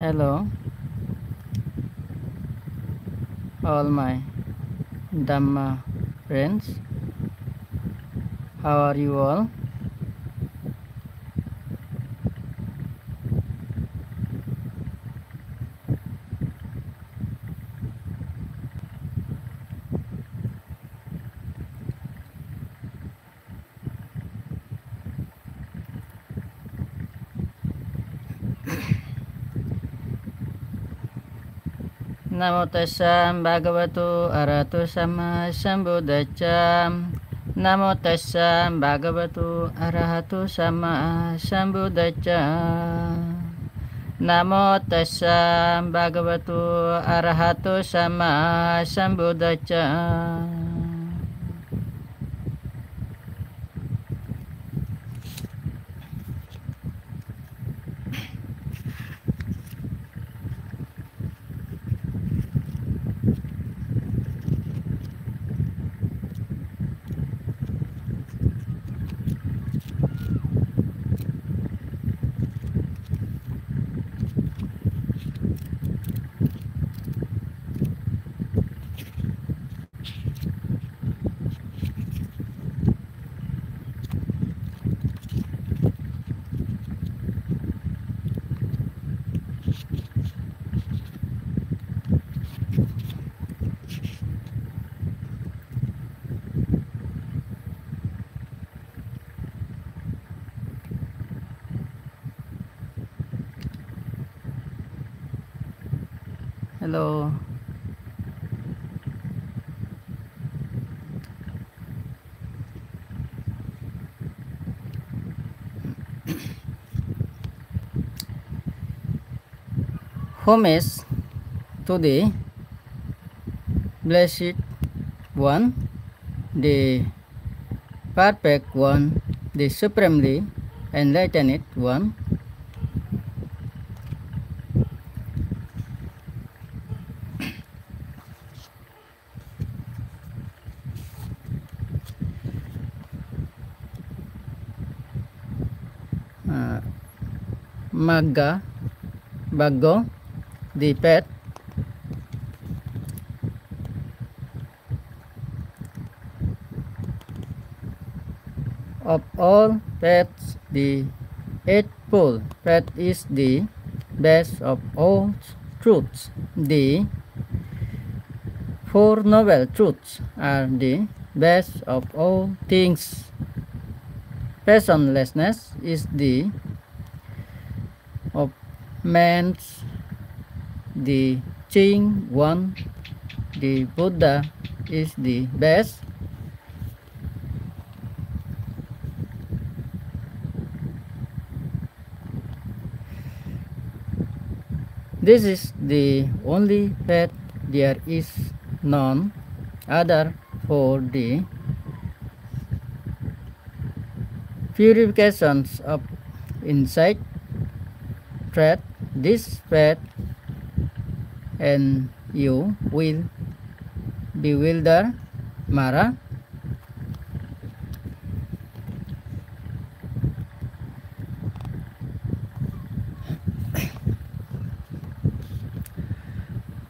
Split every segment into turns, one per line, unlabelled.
Hello, all my Dhamma friends. How are you all? Namo tassa bhagavato arahato sama sambuddhassa. Namo tassa bhagavato arahato sama sambuddhassa. Namo tassa bhagavato arahato sama sambuddhassa. Hello. Homage to the Blessed One, the Perfect One, the Supremely Enlightened One. Magga Baggo, the pet. Of all pets, the eightfold pet is the best of all truths. The Four Noble Truths are the best of all things. Passionlessness is the of man's the Ching One. The Buddha is the best. This is the only path. There is none other for the purifications of insight. Tread this path and you will bewilder Mara.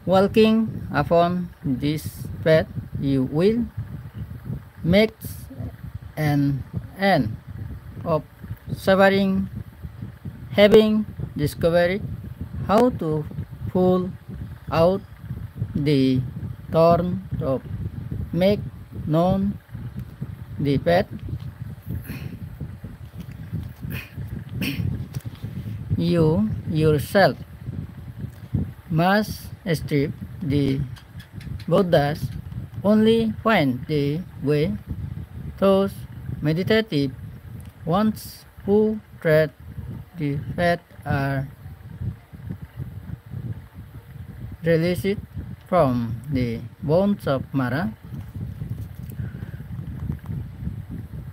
Walking upon this path, you will make an end of suffering, having discovered how to pull out the thorn of make known the path. You yourself must strip the Buddhas, only find the way. Those meditative ones who tread the path are released from the bonds of Mara.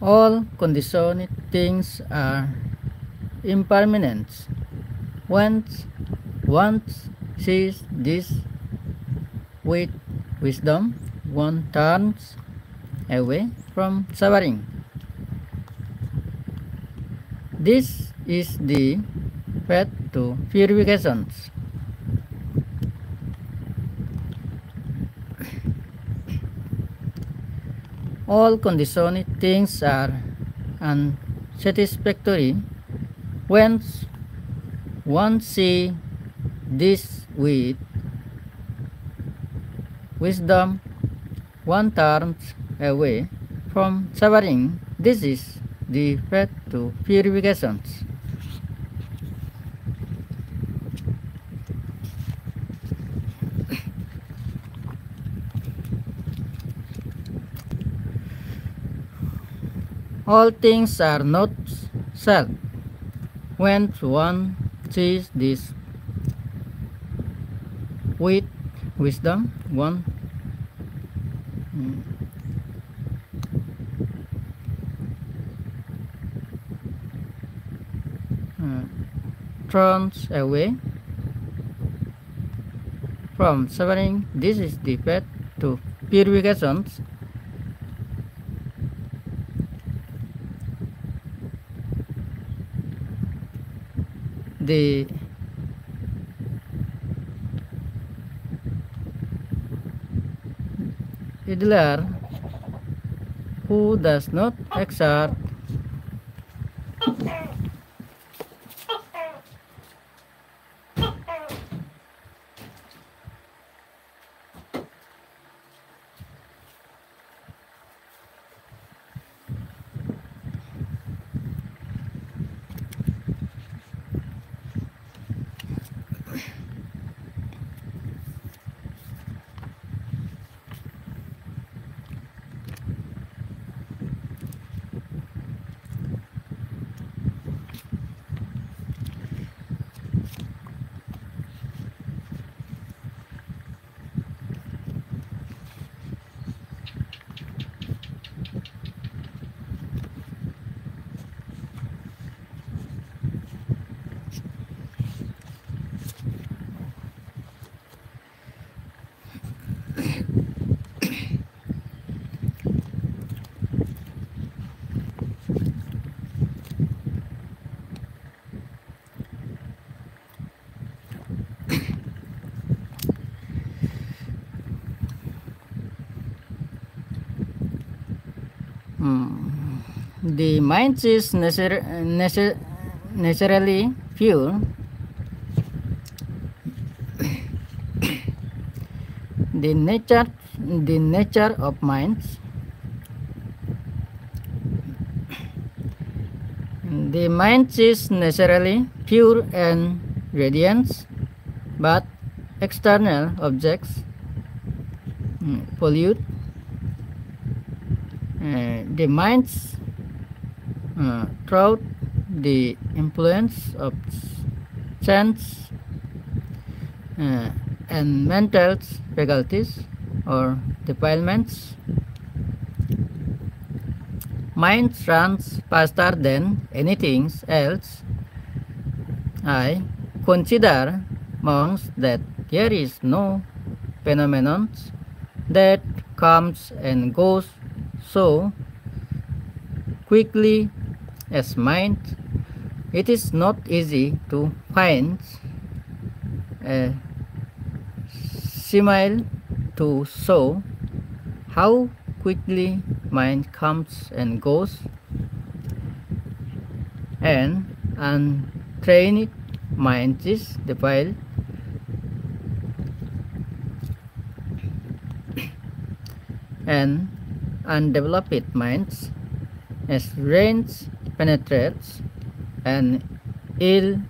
All conditioned things are impermanent. Once sees this with wisdom, one turns away from suffering. This is the path to purifications. All conditioned things are unsatisfactory when one sees this with wisdom. One turns away from suffering. This is the path to purification. All things are not self. When one sees this with wisdom, one turns away from suffering. This is the path to purification. The idler who does not exert the mind is naturally pure. The nature of minds. The mind is naturally pure and radiant, but external objects pollute the mind's through the influence of sense and mental faculties or defilements. Mind runs faster than anything else. I consider, monks, that there is no phenomenon that comes and goes so quickly as mind. It is not easy to find a simile to show how quickly mind comes and goes. And untrained mind is defiled. And undeveloped minds, as rains penetrates an ill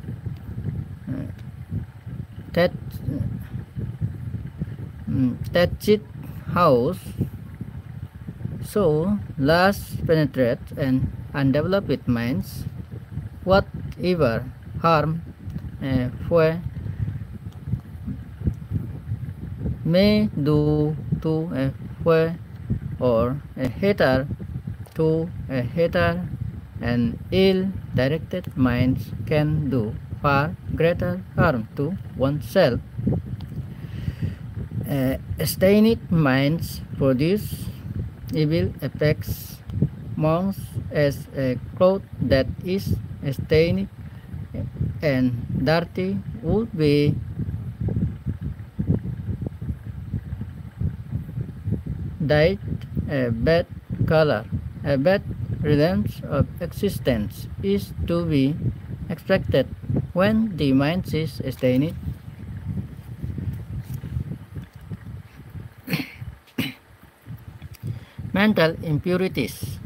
thatched house, so lust penetrates and undeveloped minds. Whatever harm foe may do to a foe, or a hater to a hater, and ill-directed minds can do far greater harm to oneself. Stained minds produce evil effects. Monks, as a cloth that is stained and dirty, would be dyed bad color. A bad relapse of existence is to be expected when the mind is stained. Mental impurities,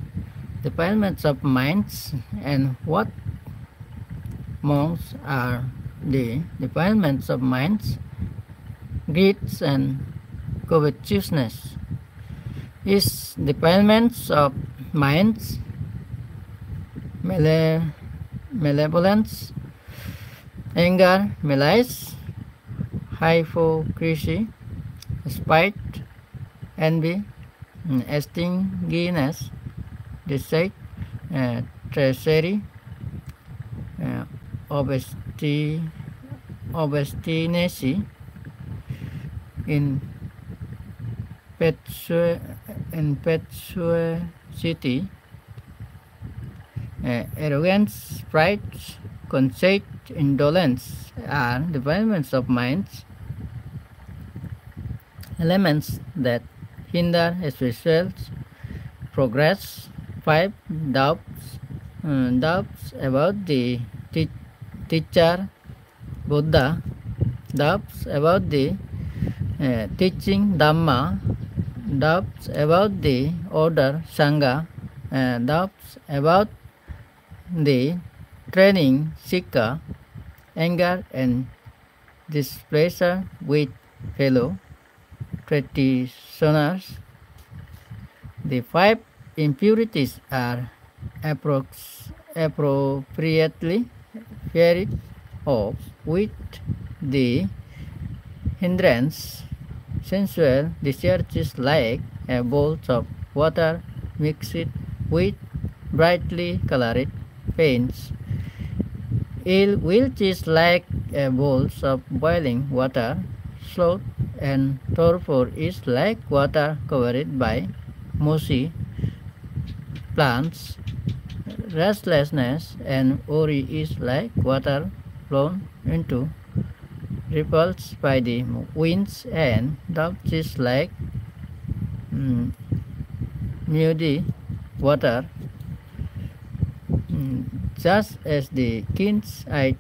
defilements of minds, and what monks are the defilements of minds, greed and covetousness. Is defilements of minds, malevolence, anger, malice, hypocrisy, spite, envy, stinginess, deceit, treachery, uh, obstinacy, impetuosity, arrogance, pride, conceit, indolence are defilements of minds, elements that hinder spiritual progress. 5. Doubts about the teacher Buddha, doubts about the teaching Dhamma, doubts about the order Sangha, doubts about the training Sikha, anger and displeasure with fellow practitioners. The 5 impurities are appropriately paired off with the hindrance. Sensual discharges like a bowl of water mixed with brightly colored paints. Ill will is like a bowl of boiling water. Sloth and torpor is like water covered by mossy plants. Restlessness and worry is like water blown into ripples by the winds, and doubt is like muddy water. Just as the keen-eyed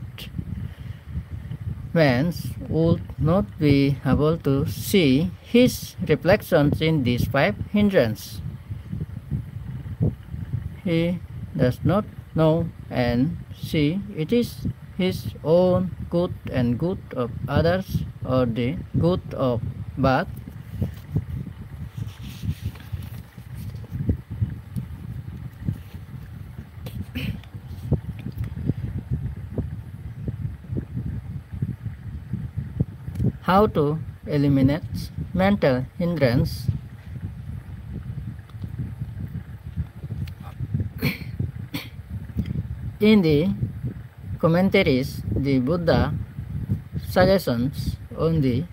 man would not be able to see his reflections in these 5 hindrances, he does not know and see it is his own good and good of others, or the good of both. How to eliminate mental hindrance? In the commentaries, the Buddha suggestions on the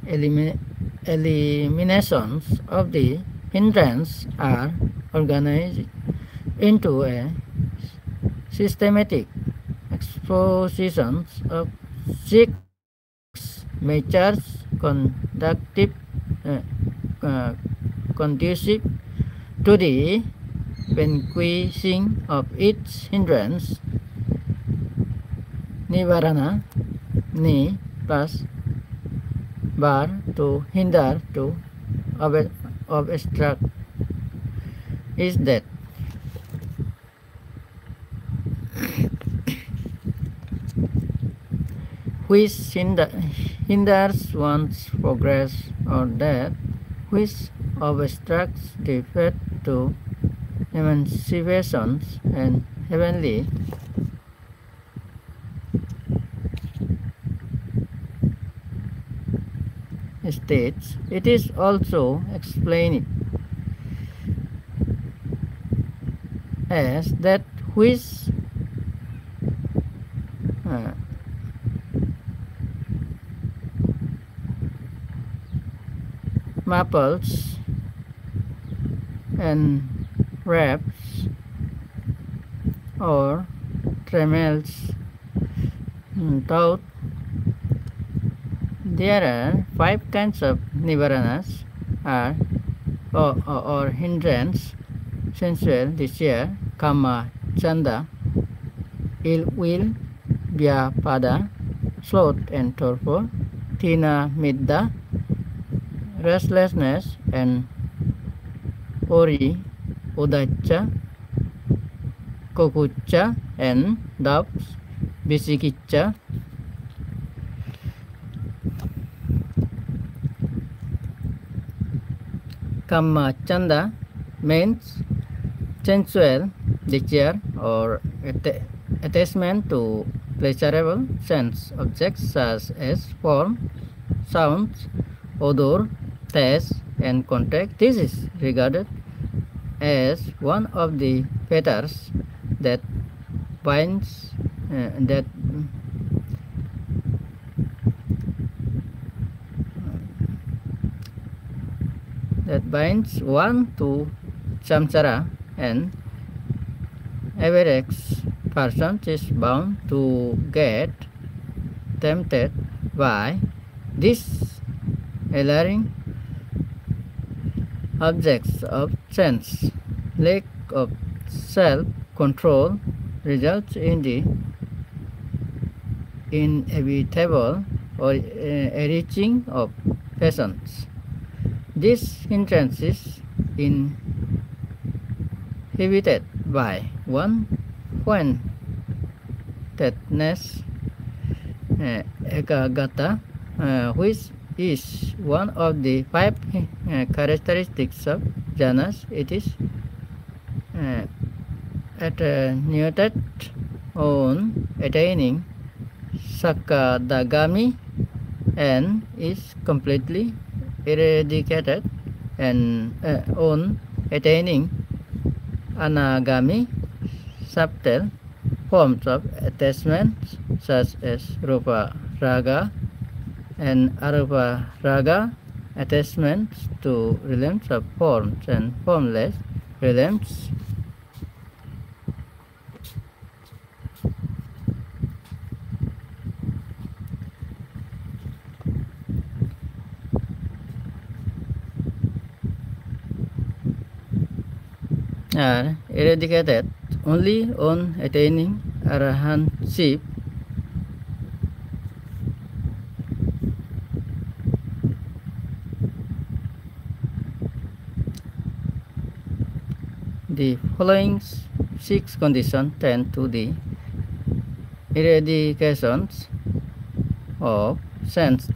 eliminations of the hindrance are organized into a systematic expositions of 6 measures conducive to the vanquishing of its hindrance. Nivarana, ni plus bar, to hinder, to obstruct, is that which hinders one's progress, or that which obstructs the path to emancipation and heavenly states. It is also explained as that which maples and wraps or tremels thought. There are 5 kinds of nivaranas or hindrance. sensual desire, kama chanda, ill will, vyapada, sloth and torpor, tina midda, restlessness, and ori, udacha, kokucha, and doubts, visikicha. Kama chanda means sensual desire or attachment to pleasurable sense objects such as form, sounds, odor, taste, and contact. This is regarded as one of the fetters that binds that binds one to samsara, and every person is bound to get tempted by these alluring objects of sense. Lack of self-control results in the inevitable or reaching of passions. This hindrance is inhibited by one pointedness, ekagata, which is one of the 5 characteristics of jhanas. It is attenuated on attaining sakadagami and is completely eradicated and on attaining anagami. Subtle forms of attachment such as rupa raga and arupa raga, attachments to realms of forms and formless realms. Are eradicated only on attaining arahantship. The following 6 conditions tend to the eradications of sense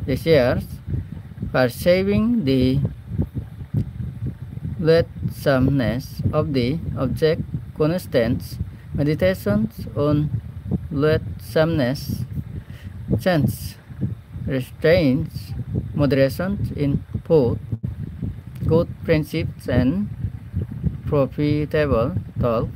desires, perceiving the loathsomeness of the object constants, meditations on loathsomeness, sense restraints, moderation in food, good friendships, and profitable talk.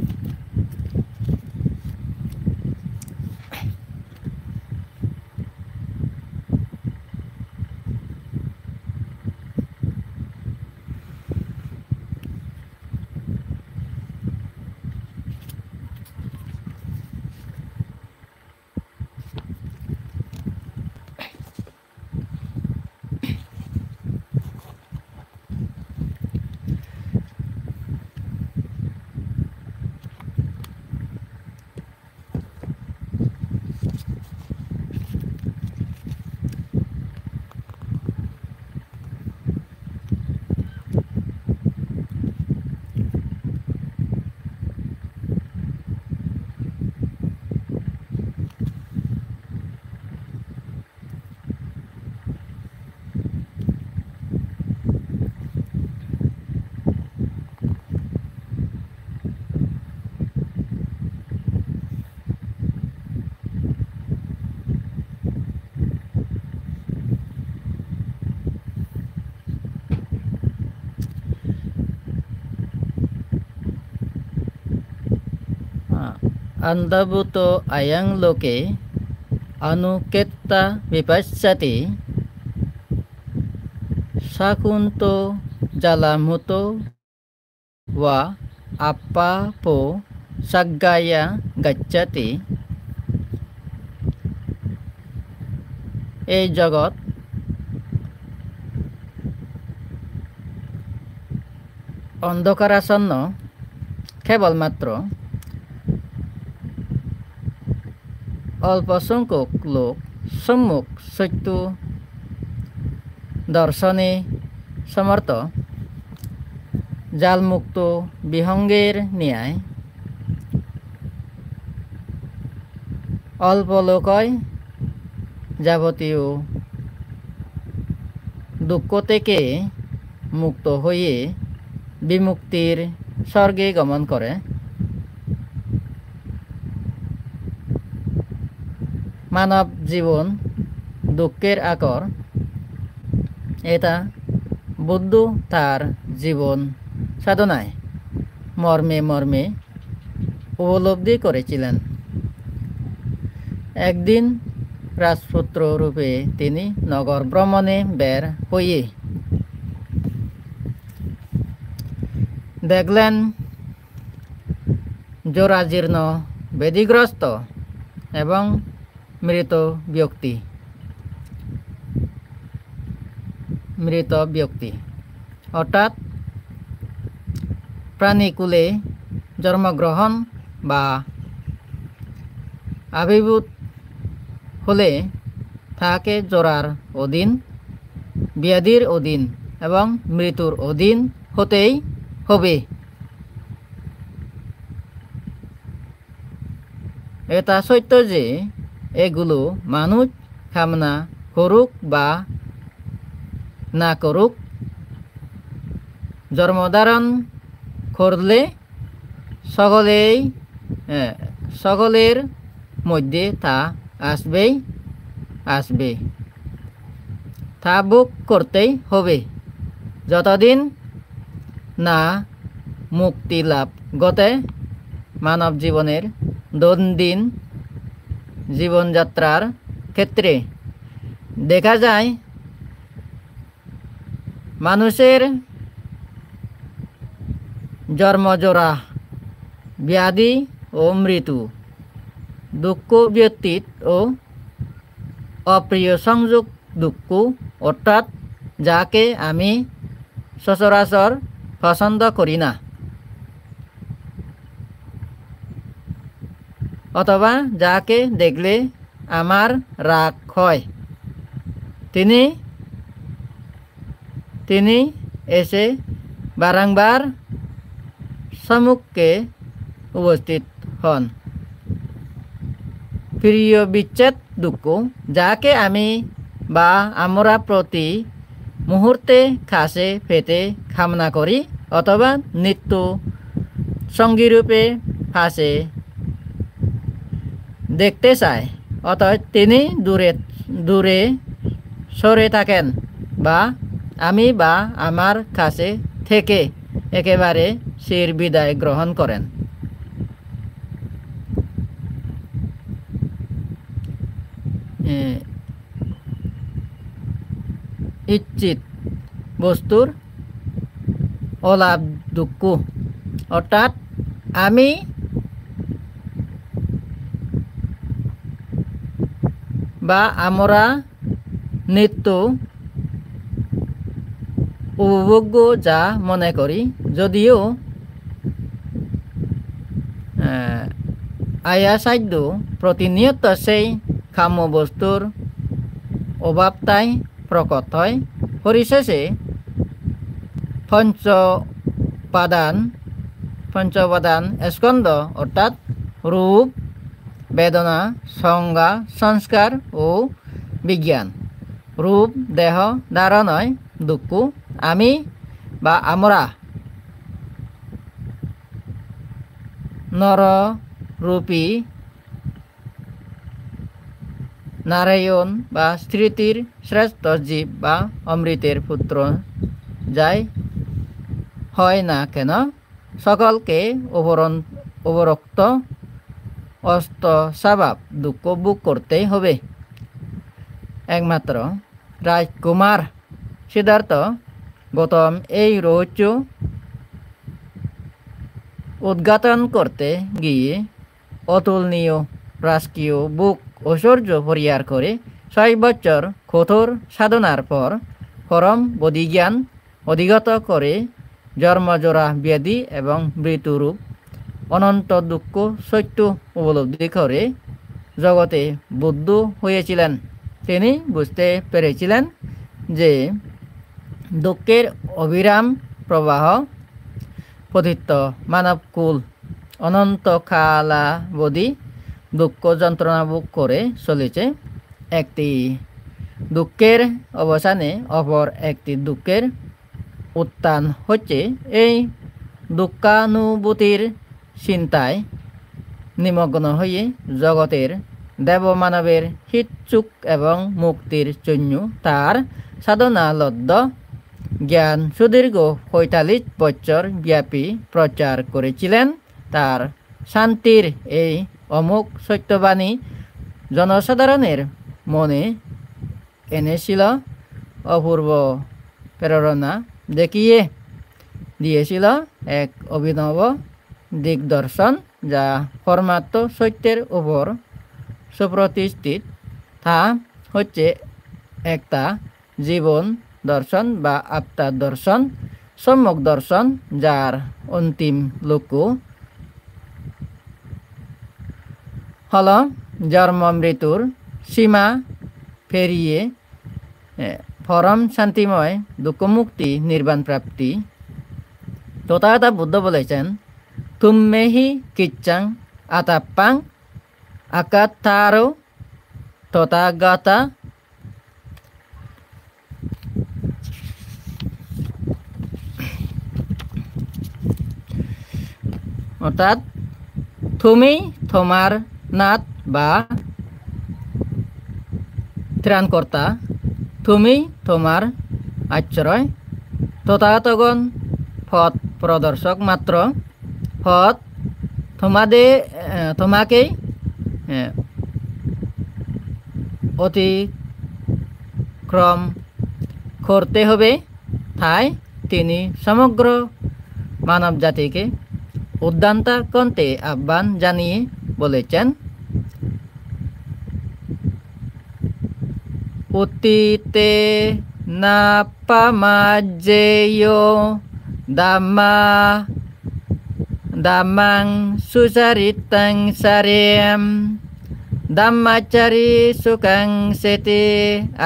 Andabhuto ayang loke anuketta vipassati sakunto jalamuto wa apapo saggaya gacchati. এই জগৎ অন্ধকারাচ্ছন্ন কেবলমাত্র অল্প সংখ্যক লোক সম্মুখ সত্য দর্শনে সমর্থ জালমুক্ত বিহঙ্গের ন্যায় অল্প লোকই যাবতীয় দুঃখ থেকে মুক্ত হয়ে বিমুক্তির স্বর্গে গমন করে। মানব জীবন দুঃখের আকর, এটা বুদ্ধ তার জীবন সাধনায় মর্মে মর্মে উপলব্ধি করেছিলেন। একদিন রাজপুত্র রূপে তিনি নগর ভ্রমণে বের হয়ে দেখলেন জরাজীর্ণ ব্যাধিগ্রস্ত এবং মৃত ব্যক্তি অর্থাৎ প্রাণীকুলে জন্মগ্রহণ বা আবির্ভূত হলে তাকে জরার অধীন, ব্যাধির অধীন এবং মৃত্যুর অধীন হতেই হবে। এটা সত্য যে এগুলো মানুষ কামনা করুক বা না করুক, জন্মধারণ করলে সকলের মধ্যে তা আসবে, তা ভোগ করতেই হবে। যতদিন না মুক্তি লাভ ঘটে, মানব জীবনের দৈনন্দিন জীবনযাত্রার ক্ষেত্রে দেখা যায় মানুষের জন্মজরা, ব্যাধি ও মৃত্যু, দুঃখ ব্যতীত ও অপ্রিয় সংযোগ দুঃখ, অর্থাৎ যাকে আমি সচরাচর পছন্দ করি না অথবা যাকে দেখলে আমার রাগ হয়, তিনি এসে বারংবার সম্মুখে উপস্থিত হন। প্রিয় বিচ্ছেদ দুঃখ, যাকে আমি বা আমরা প্রতি মুহূর্তে কাছে পেতে কামনা করি অথবা নিত্য সঙ্গীরূপে পাশে দেখতে চাই, অতএব তিনি দূরে সরে থাকেন বা আমি বা আমার কাছে থেকে একেবারে চির বিদায় গ্রহণ করেন। ইচ্ছিত বস্তুর অলাভ দুঃখ, অর্থাৎ আমি বা আমরা নিত্য উপভোগ্য যা মনে করি, যদিও আয়াসাধ্য প্রতিনিয়ত সেই কাম্য বস্তুর অভাবটাই প্রকট হয়। পরিশেষে পঞ্চপাদান স্কন্ধ, অর্থাৎ রূপ, বেদনা, সংজ্ঞা, সংস্কার ও বিজ্ঞান। রূপ দেহ ধারণয় দুঃখ, আমি বা আমরা নররূপী নারায়ণ বা স্মৃতির শ্রেষ্ঠ জীব বা অমৃতের পুত্র যাই হয় না কেন, সকলকে উপরোক্ত অস্ত স্বভাব দুঃখ ভোগ করতেই হবে। একমাত্র রাজকুমার সিদ্ধার্থ গৌতম এই রহস্য উদ্ঘাটন করতে গিয়ে অতুলনীয় রাজকীয় ভোগ ঐশ্বর্য পরিহার করে 6 বছর কঠোর সাধনার পর পরম বোধিজ্ঞান অধিগত করে জন্মজোড়া ব্যাধি এবং মৃত্যুরূপ অনন্ত দুঃখ সত্য উপলব্ধি করে জগতে বুদ্ধ হয়েছিলেন। তিনি বুঝতে পেরেছিলেন যে দুঃখের অবিরাম প্রবাহ পতিত মানবকুল অনন্ত কালাবধি দুঃখ যন্ত্রণা ভোগ করে চলেছে। একটি দুঃখের অবসানে অপর একটি দুঃখের উত্থান হচ্ছে। এই দুঃখানুভূতির চিন্তায় নিমগ্ন হয়ে জগতের দেবমানবের হিতচুক এবং মুক্তির জন্য তার সাধনালব্ধ জ্ঞান সুদীর্ঘ ৪৫ বছর ব্যাপী প্রচার করেছিলেন। তার শান্তির এই অমোঘ সত্যবাণী জনসাধারণের মনে এনেছিল অপূর্ব প্রেরণা দেখিয়ে দিয়েছিল এক অভিনব দিগদর্শন, যা পরমাত্ম সত্যের উপর সুপ্রতিষ্ঠিত। তা হচ্ছে একটা জীবন দর্শন বা আত্মা দর্শন, সম্যক দর্শন, যার অন্তিম লক্ষ্য হল জন্ম মৃত্যুর সীমা পেরিয়ে পরম শান্তিময় দুঃখমুক্তি নির্বাণ প্রাপ্তি। তথাগত বুদ্ধ বলেছেন, তুম্মেহি কিচ্ছাং আতাপ্পাং আকাত্তারো তথাগতা। অর্থাৎ তুমি তোমার নাথ বা ত্রাণকর্তা, তুমি তোমার আশ্রয়, তথাগতগণ পথ প্রদর্শক মাত্র। পথ তোমাকেই অতিক্রম করতে হবে। তাই তিনি সমগ্র মানব জাতিকে উদ্দান্তা কণ্ঠে আহ্বান জানিয়ে বলেছেন, অতীতে না পামাজ্জেয় দাম্মাং সুচারিতাং সারেম দাম্মাচারি সুখাং সেতে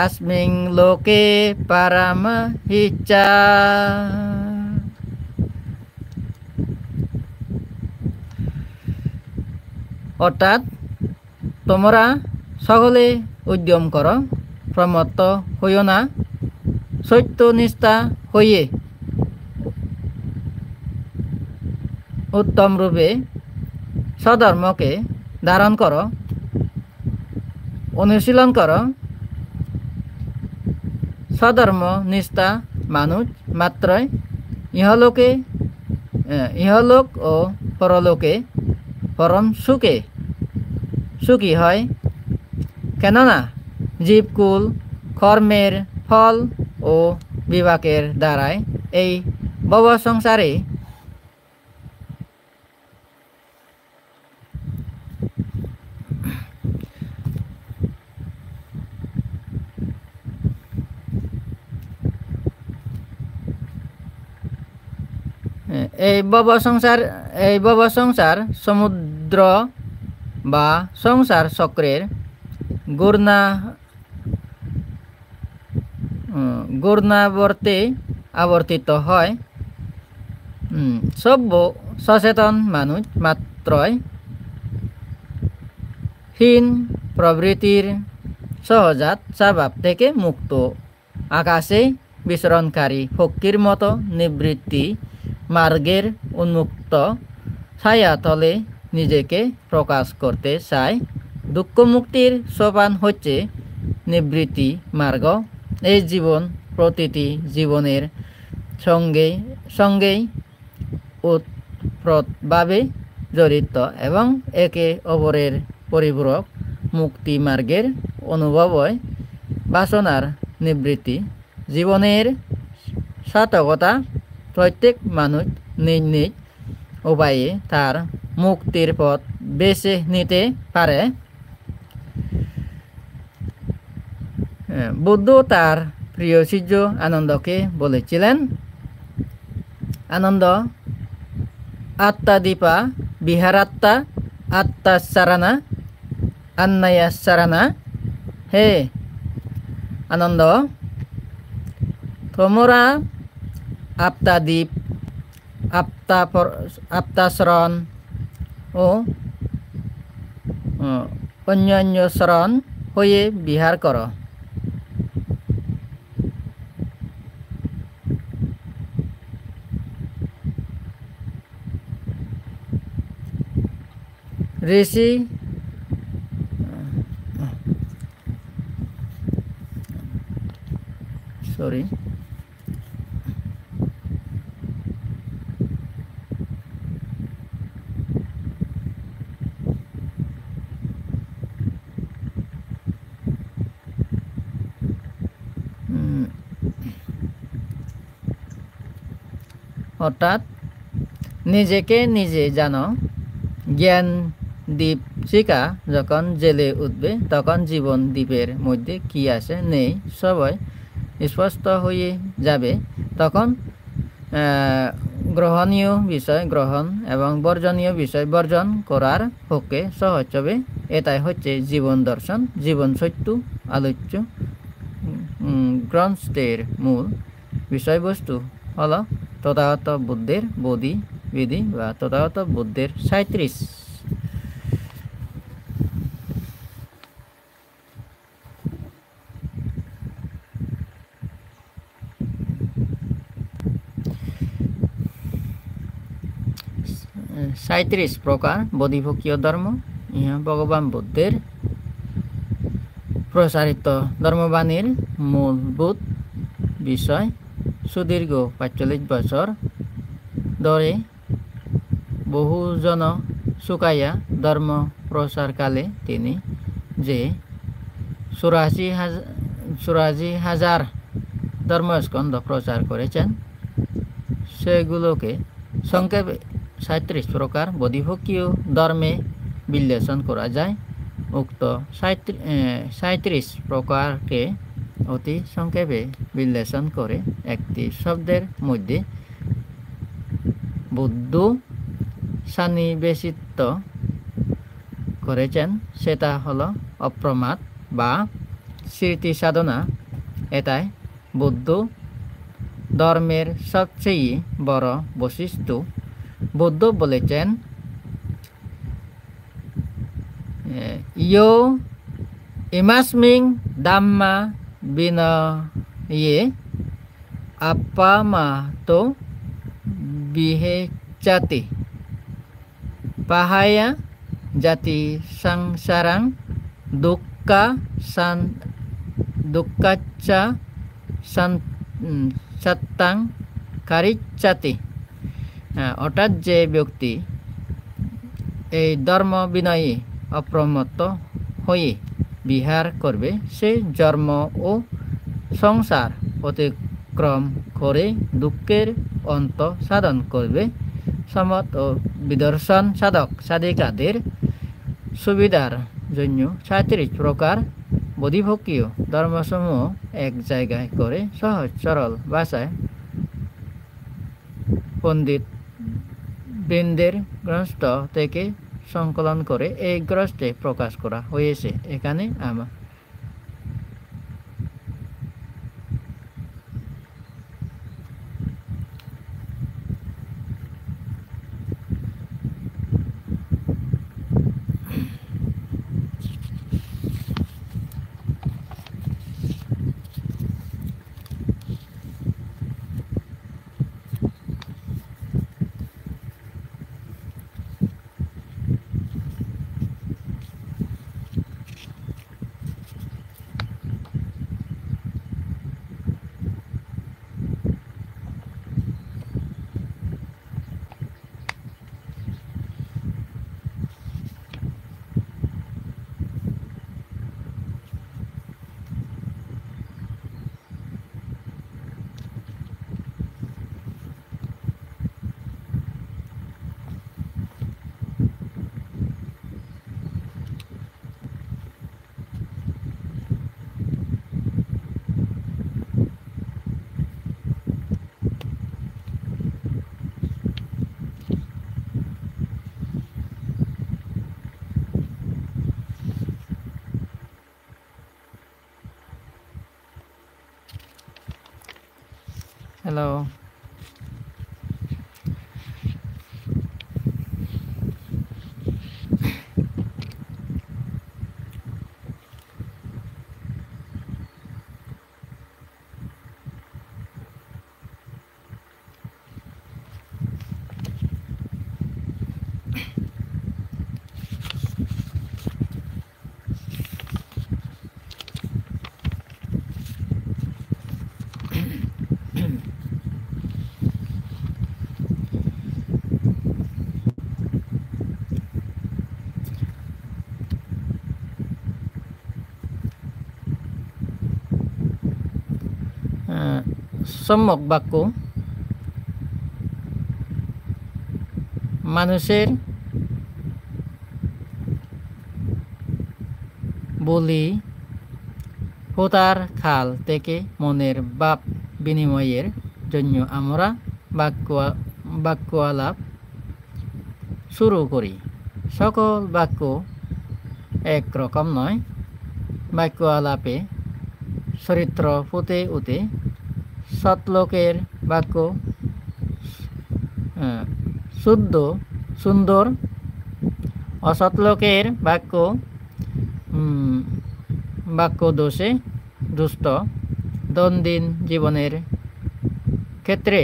আসমিং লোকে পারামহিচ্ছা। অর্থাৎ তোমরা সকলে উদ্যম করো, প্রমত্ত হইও না, সত্যনিষ্ঠা হইয়ে উত্তম রূপে স্বধর্মকে ধারণ করো, অনুশীলন করো। স্বধর্ম নিষ্ঠা মানুষ মাত্রই ইহলোক ও পরলোকে পরম সুখী হয়। কেননা জীবকুল কর্মের ফল ও বিপাকের দ্বারাই এই ভব সংসারে এই ভব সংসার সমুদ্র বা সংসার চক্রের ঘূর্ণাবর্তে আবর্তিত হয়। সভ্য সচেতন মানুষ মাত্রই হীন প্রবৃত্তির সহজাত স্বভাব থেকে মুক্ত, আকাশে বিচরণকারী পক্ষীর মতো নিবৃত্তি মার্গের উন্মুক্ত ছায়াতলে নিজেকে প্রকাশ করতে চায়। দুঃখ মুক্তির সোপান হচ্ছে নিবৃত্তি মার্গ। এই জীবন প্রতিটি জীবনের সঙ্গেই ওতপ্রোতভাবে জড়িত এবং একে অপরের পরিপূরক। মুক্তি মার্গের অনুভবই বাসনার নিবৃত্তি, জীবনের সার্থকতা। প্রত্যেক মানুষ নিজ নিজ উপায়ে তার মুক্তির পথ বেছে নিতে পারে। বুদ্ধ তার প্রিয় শিষ্য আনন্দকে বলেছিলেন, আনন্দ, আত্মাদীপা, বিহারাত্মা, আত্মাচারানা, আন্নায়াচারানা। হে আনন্দ, তোমরা আত্মাদীপ, আত্মাচরণ ও অন্যান্য চরণ হয়ে বিহার করো। ঋষি সরি অর্থাৎ নিজেকে নিজে জানো। জ্ঞান দীপশিখা যখন জেলে উঠবে তখন জীবন দ্বীপের মধ্যে কি আছে নেই সবই স্পষ্ট হয়ে যাবে। তখন গ্রহণীয় বিষয় গ্রহণ এবং বর্জনীয় বিষয় বর্জন করার পক্ষে সহজ হবে। এটাই হচ্ছে জীবন দর্শন, জীবন সত্য আলোচ্য গ্রন্থের মূল বিষয়বস্তু হলো তথাগত বুদ্ধের বোধি বিধি বা তথাগত বুদ্ধের 37। প্রকার বোধিভক্ষীয় ধর্ম। ইহা ভগবান বুদ্ধের প্রসারিত ধর্মবাণীর মূলভূত বিষয়। সুদীর্ঘ 45 বছর ধরে বহুজন শুকাইয়া ধর্ম প্রসারকালে তিনি যে 84,000 ধর্মস্কন্ধ প্রচার করেছেন সেগুলোকে সংক্ষেপে 37 প্রকার বোধিভক্ষীয় ধর্মে বিশ্লেষণ করা যায়। উক্ত 37 প্রকারকে অতি সংক্ষেপে বিশ্লেষণ করে একটি শব্দের মধ্যে বুদ্ধ সন্নিবেশিত করেছেন, সেটা হলো অপ্রমাদ বা স্মৃতি সাধনা। এটাই বৌদ্ধ ধর্মের সবচেয়ে বড় বৈশিষ্ট্য। বুদ্ধ বলেছেন, ইয়ো ইমাস্মিং ধাম্মা বিনয়ে আপামাতো বিহেচাতি পাহায়া জাতি সংসারাং দুঃখাচ্চা সত্তাং কারিচ্চাতি। অর্থাৎ যে ব্যক্তি এই ধর্ম বিনয়ী অপ্রমত্ত হয়ে বিহার করবে সে জন্ম ও সংসার অতিক্রম করে দুঃখের অন্ত সাধন করবে। সমত ও বিদর্শন সাধক সাধিকাদের সুবিধার জন্য 37 প্রকার বোধিভক্ষীয় ধর্মসমূহ এক জায়গায় করে সহজ সরল ভাষায় পণ্ডিত বৃন্দের গ্রন্থ থেকে সংকলন করে এই গ্রন্থে প্রকাশ করা হয়েছে। এখানে আমার হ্যালো। সম্যক বাক্য মানুষের বলি হোতার খাল থেকে মনের ভাব বিনিময়ের জন্য আমরা বাক্য আলাপ শুরু করি। সকল বাক্য একরকম নয়। বাক্য আলাপে চরিত্র ফুটে উঠে। সৎলোকের বাক্য সুন্দর, অসৎলোকের বাক্য দোষে দুষ্ট। দৈনন্দিন জীবনের ক্ষেত্রে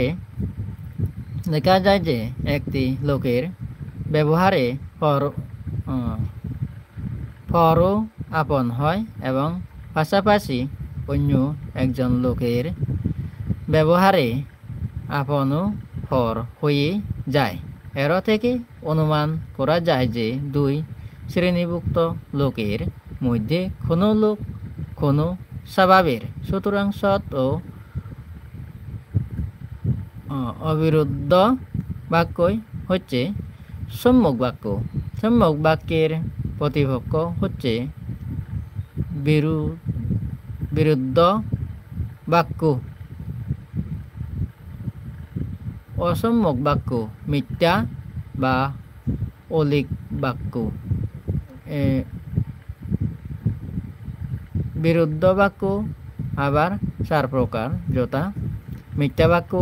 দেখা যায় যে একটি লোকের ব্যবহারে পরও আপন হয় এবং পাশাপাশি অন্য একজন লোকের ব্যবহারে আপনও পর হয়ে যায়। এর থেকে অনুমান করা যায় যে দুই শ্রেণীভুক্ত লোকের মধ্যে কোনো লোক কোনো স্বভাবের। সুতরাং সৎ ও অবিরুদ্ধ বাক্যই হচ্ছে সম্যক বাক্য। সম্যক বাক্যের প্রতিপক্ষ হচ্ছে বিরুদ্ধ বাক্য। অসম্যক বাক্য মিথ্যা বা অলিক বাক্য। বিরুদ্ধ বাক্য আবার 4 প্রকার, যথা মিথ্যা বাক্য,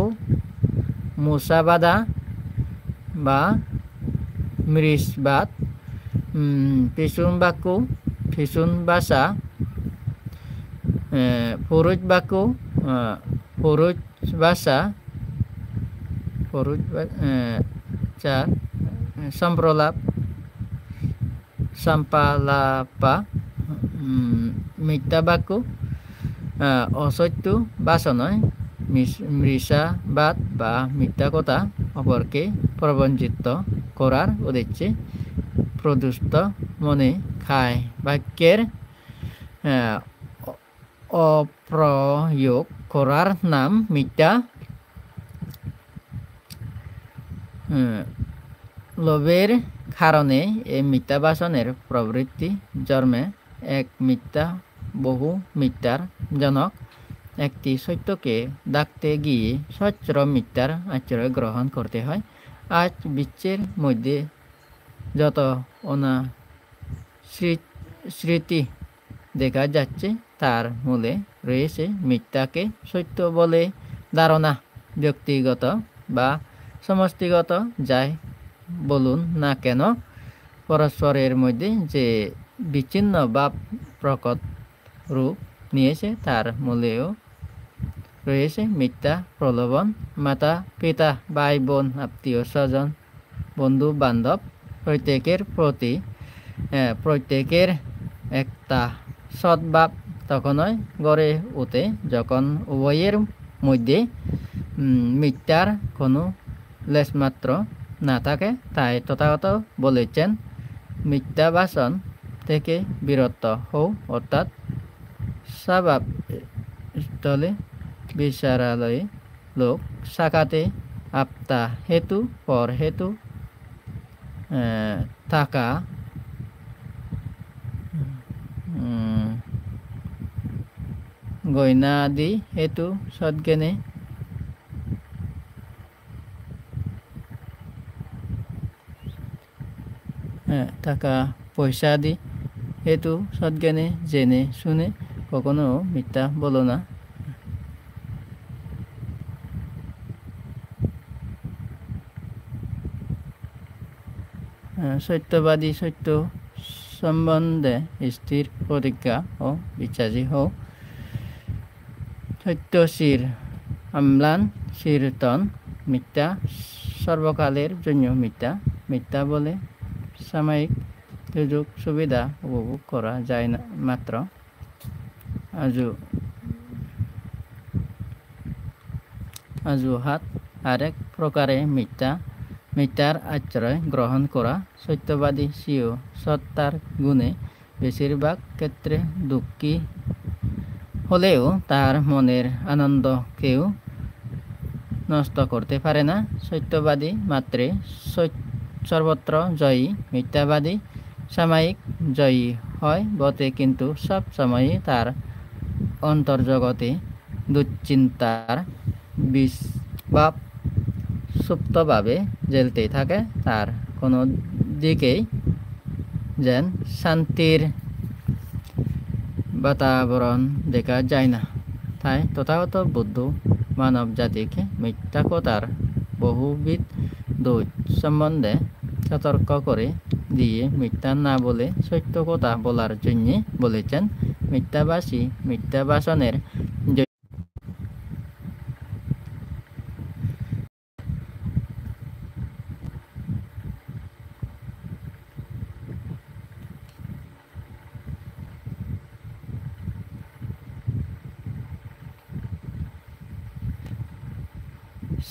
মূসাবাদা বা মৃষবাদ, পিছুন বাক্য, পিছুন ভাষা, পুরুষ বাক্য, পুরুষ ভাষা, 4 সম্প্রলাপ, সাম্পালাপা, মিথ্যা বাক্য, অসত্য বাসনয়, মৃষাবাদ বা মিথ্যা কথা অপরকে প্রবঞ্চিত করার উদ্দেশ্যে প্রদুষ্ট মনে খায় বাক্যের অপ্রয়োগ করার নাম মিথ্যা। লোভের কারণে এই মিথ্যা বাসনের প্রবৃত্তি জন্মে। এক মিথ্যা বহু মিথ্যার জনক। একটি সত্যকে ডাকতে গিয়ে সহস্র মিথ্যার আশ্রয় গ্রহণ করতে হয়। আজ বিশ্বের মধ্যে যত অনাস্মৃতি দেখা যাচ্ছে তার মূলে রয়েছে মিথ্যাকে সত্য বলে ধারণা। ব্যক্তিগত বা সমষ্টিগত যাই বলুন না কেন, পরস্পরের মধ্যে যে বিচ্ছিন্ন ভাব প্রকট রূপ নিয়েছে তার মূলেও রয়েছে মিথ্যা প্রলোভন। মাতা পিতা, ভাই বোন, আত্মীয় স্বজন, বন্ধু বান্ধব প্রত্যেকের প্রতি প্রত্যেকের একটা সদ্ভাব তখনই গড়ে ওঠে যখন উভয়ের মধ্যে মিথ্যার কোনো লেশমাত্র না থাকে। তাই তথাগত বলেছেন, মিথ্যা বাসন থেকে বিরত হও, অর্থাৎ স্বভাব স্থলে বিচারালয়ে লোক সাকাতে আপতা হেতু পর হেতু থাকা গয়নাদি হেতু সদ্জ্ঞানে টাকা পয়সা আদি হেতু সদ্জ্ঞানে জেনে শুনে কখনো মিথ্যা বলো না। সত্যবাদী, সত্য সম্বন্ধে স্থির প্রতিজ্ঞা ও বিশ্বাসী হও। সত্যশীর অম্লান চিরন্তন মিথ্যা, সর্বকালের জন্য মিথ্যা। মিথ্যা বলে সাময়িক সুযোগ সুবিধা উপভোগ করা যায় না মাত্র। অজুহাত আরেক প্রকারে মিথ্যা, মিথ্যার আশ্রয় গ্রহণ করা। সত্যবাদী স্বীয় সত্তার গুণে বেশিরভাগ ক্ষেত্রে দুঃখী হলেও তার মনের আনন্দ কেউ নষ্ট করতে পারে না। সত্যবাদী মাত্রে সর্বত্র জয়ী, মিথ্যাবাদী সাময়িক জয়ী হয় বটে, কিন্তু সব সময়ই তার অন্তর্জগতে দুশ্চিন্তার বিষভাব সুপ্তভাবে জ্বলতে থাকে। তার কোনো দিকেই যেন শান্তির বাতাবরণ দেখা যায় না। তাই তথাগত বুদ্ধ মানব জাতিকে মিথ্যা কথার বহুবিধ দোষ সম্বন্ধে সতর্ক করে দিয়ে মিথ্যা না বলে সত্য কথা বলার জন্য বলেছেন। মিথ্যাভাষী মিথ্যাভাষণের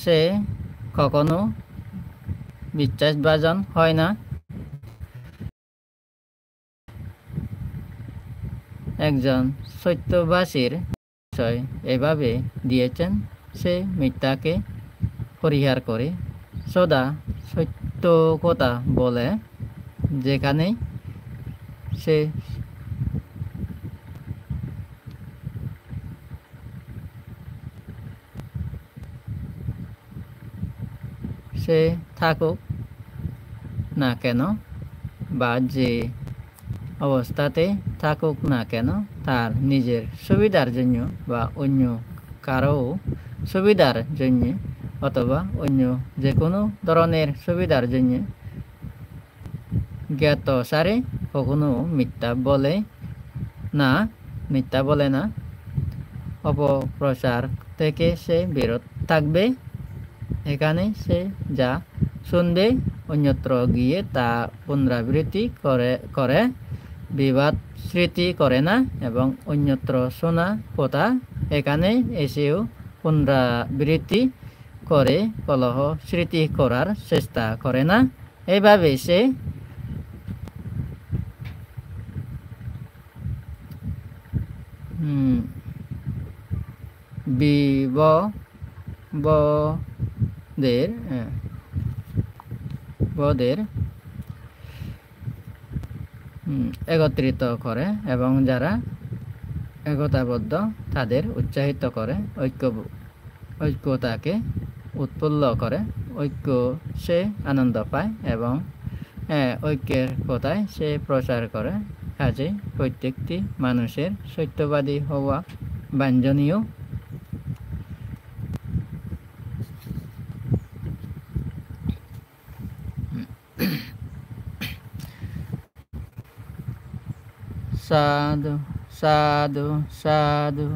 সে কখনো বিশ্বাসভাজন হয় না। একজন সত্যভাষীর বিষয় এভাবে দিয়েছেন, সে মিথ্যাকে পরিহার করে সদা সত্য কথা বলে। যেখানে সে থাকুক না কেন বা যে অবস্থাতে থাকুক না কেন, তার নিজের সুবিধার জন্য বা অন্য কারো সুবিধার জন্য অথবা অন্য যে কোনো ধরনের সুবিধার জন্য জ্ঞাতসারে কখনো মিথ্যা বলে না। অপপ্রচার থেকে সে বিরত থাকবে। এখানে সে যা শুনবে অন্যত্র গিয়ে তা পুনরাবৃত্তি করে বিবাদ সৃষ্টি করে না, এবং অন্যত্র শোনা কথা এখানে এসেও পুনরাবৃত্তি করে কলহ সৃষ্টি করার চেষ্টা করে না। এভাবে সে বদের একত্রিত করে এবং যারা একতাবদ্ধ তাদের উৎসাহিত করে, ঐক্যতাকে উৎফুল্ল করে। ঐক্য সে আনন্দ পায় এবং ঐক্যের কথায় সে প্রচার করে। কাজে প্রত্যেকটি মানুষের সত্যবাদী হওয়া বাঞ্ছনীয়। সাধু সাধু সাধু।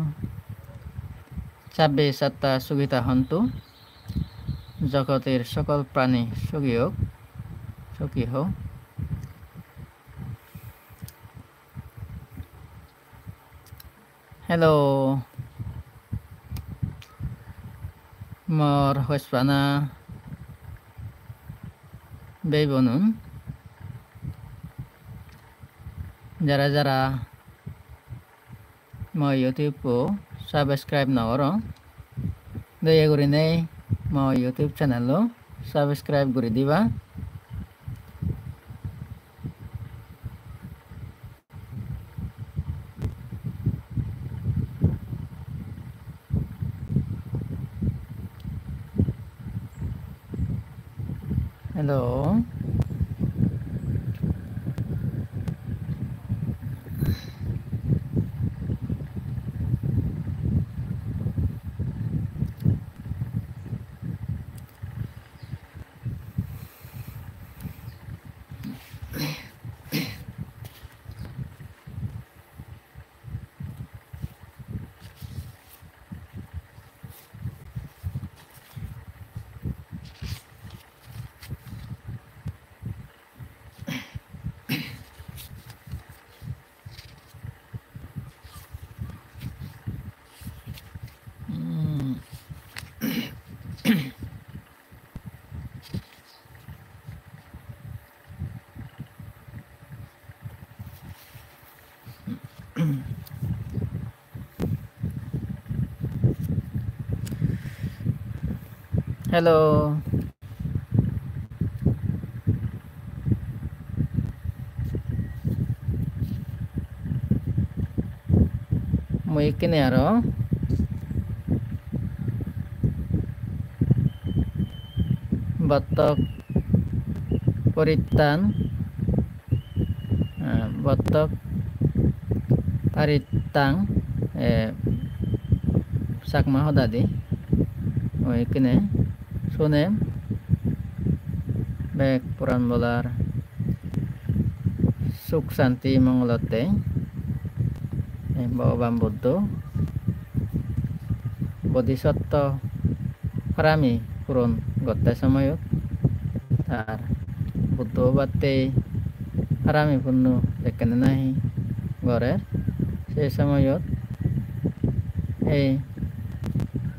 সাব্বে সত্তা সুখিতা হন্তু, জগতের সকল প্রাণী সুখী হোক। Hello, mor hospana bebonun jara mo YouTube ko subscribe na orang daya guri nei mo YouTube channel lo subscribe guri diba. Hello. Hello. Muy kinero. Batok Puritan. Batok Paritang. Sakma hodadi. Muy kine. Sunem. Bek Puran Bolar. Suk Santi Mongolote. Bawabam Buddho. Bodhisattva Parami Purun Gotte Samayut. Tar Buddho Batte Parami Punnu Dekane Nahi Gorer. Se Samayut.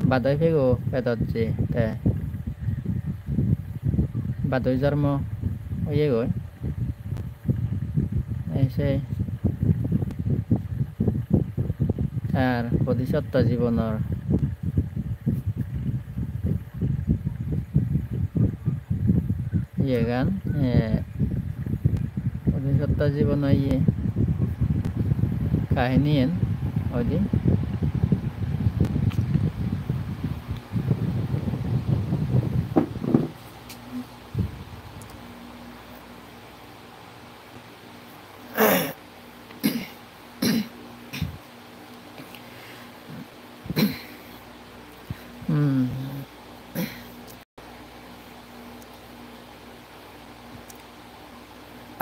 Badai Figo Pedotji. Te Badoi Jarmo Oyegoi. Se আর বোধিসত্ত্ব জীবনের গান বোধিসত্ত্ব জীবনের কাহিনী ওইদিন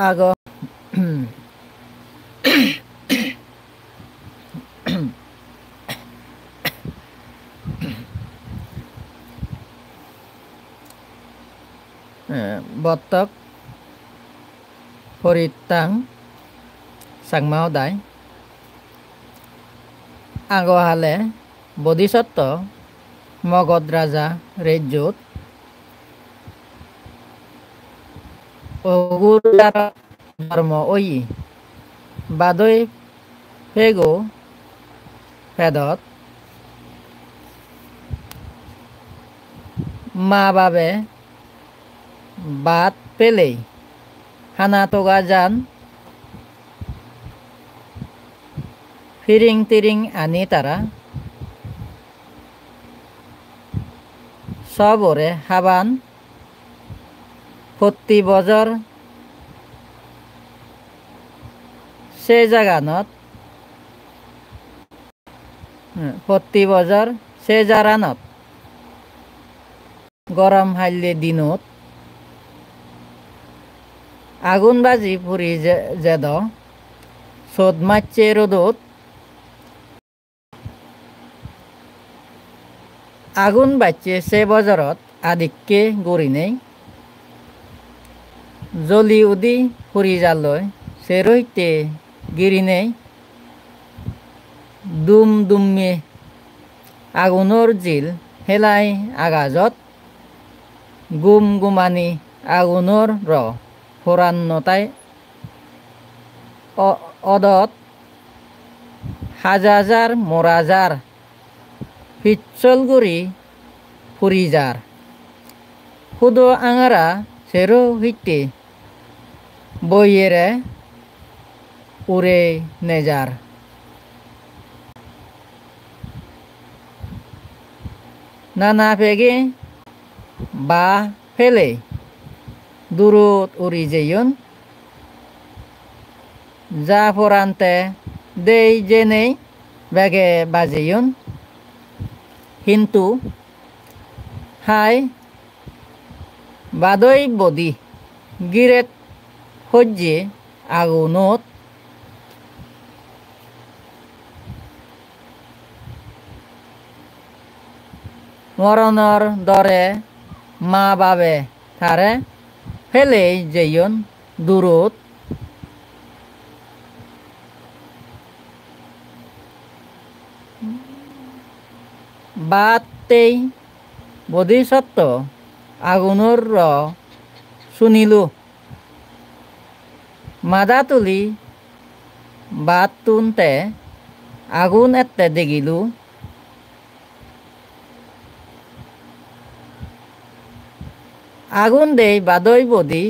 Ago Botok Puritang Sang Mao Dai Ago Hale Bodhisattva Mogod Raja Rejut Ogurara Dharma Oyi Badoi Pego Pedot Ma Babe Bat Pele Hanatoga Jan Firing Tiring Anitara Sobore Haban Poti Bozor Se Jaganot Poti Bozor Se Jaranot Goram Halle Dinot Agun Baji Puri Jedo Sod Mache Rodot Agun Bache Se Bozorot Adikke Gorine Joli Udi Puri Jalloy Seroite Girine Dum Dumme Agunor Jil Helai Agazot Gum Gumani Agunor Ro Horan Notai Odot Hajajar Morajar Pitsolguri Purijar Hudo Angara Sero Hitte Boyere Ure Nejar Nana Pege Ba Pele Durut Uri Jeyun Jaforante Dei Jene Bege Bajeyun Hintu Hai Badoi Bodi Giret Hojje Agunot Moronor Dore Ma Babe Thare Pele Jeyon Durut Batei Bodhisattva Agunur Ro Sunilu Madatuli Batunte Agun Ette Degilu আগুন দেই বাদই body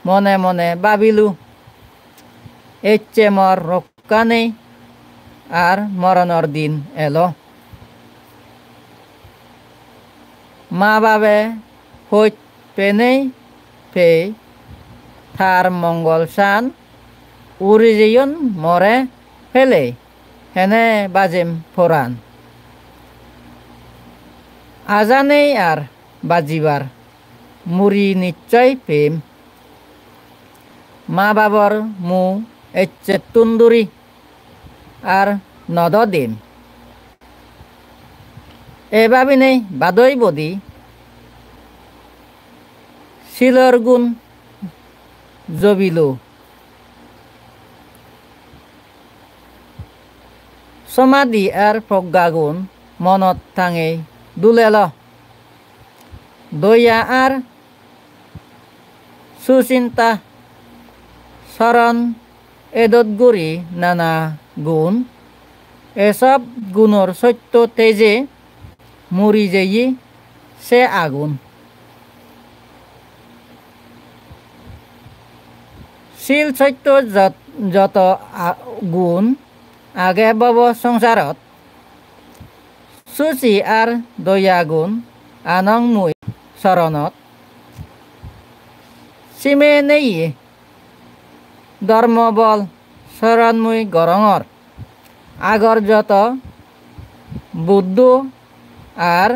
মনে মনে ভাবিলু মর রক্ষা নেই আর মরণর দিন এলো মা বাবে হইত পেনেই পে থার মঙ্গল সান উরিজিয়ন মরে ফেলে হেনে বাজিম ফোরান আজানেই আর বাজিবার মুড়ি নিশ্চয় প্রেম মা বাবার মু এচ্ছে তুন্দুরি আর নদ দিম এভাবে নেই বাদই বদি শিলর গুণ জবিলো সমাধি আর প্রজ্ঞাগুণ মনত থাঙে দুলেল দয়া আর সুচিন্তা শরণ এদতগুড়ি নানা গুণ এসব গুণর সত্য তেজে মুড়ি যেই সে আগুন শিল সত্য যত গুণ আগে বব সংসারত সুচি আর দয়া গুণ আনং মুই শরণত সিমে নেই ধর্ম বল শরণ মুই গরঙর আগর যত বুদ্ধ আর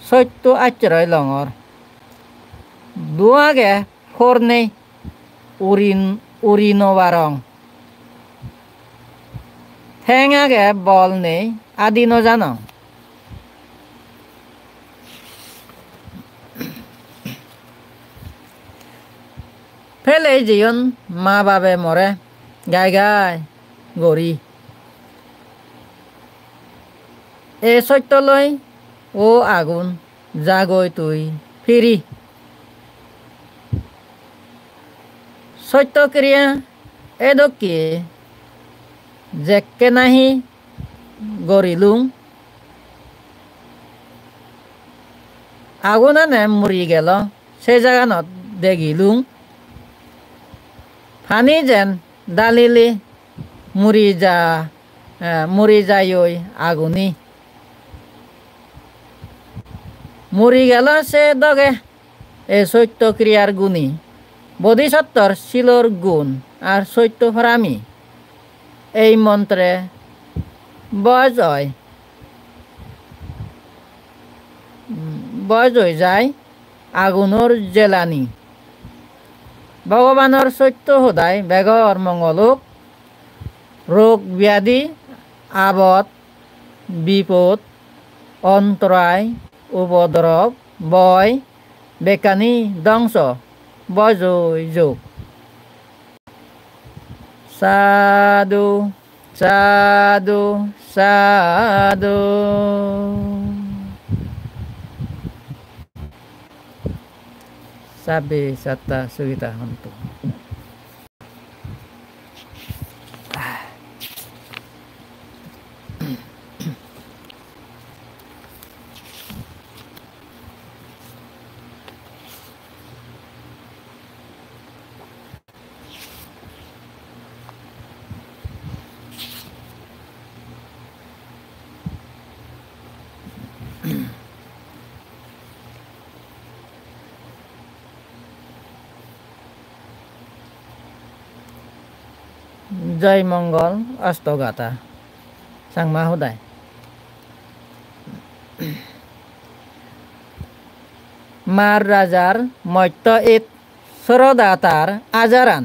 সত্য আশ্রয় লঙর দুয়াগে ফোর নেই উরিনবারং ঠেঙাগে বল নেই আদি নজান ফেলে জীবন মা বাবে মরে গাই গাই গড়ি এ সত্য লই ও আগুন জাগৈ তুই ফিরি সত্য ক্রিয়া এদকি জেকে নাহি গড়িলুং আগুনানে মরি গেল সে জাগানত দেখিলুং ফানি যেন দালিলি মুড়ি যাই আগুনি মুড়ি গেল সে দগে এ সত্য ক্রিয়ার গুণী বোধিসত্তর শিলর গুণ আর সত্য ফরামি এই মন্ত্রে বয় হয়ে যায় আগুনের জেলানি ভগবানের সত্য সদায় বেগর মঙ্গলক রোগ ব্যাধি আবদ বিপদ অন্তরায় উপদ্রব বয় বেকানি ধ্বংস বজই যোগ সাধু সাধু সাধু sabe sata sugita hantu জয় মঙ্গল অষ্টগাথা সাংমা হুদায় মার রাজার মত্য ইত সরদাতার আজারান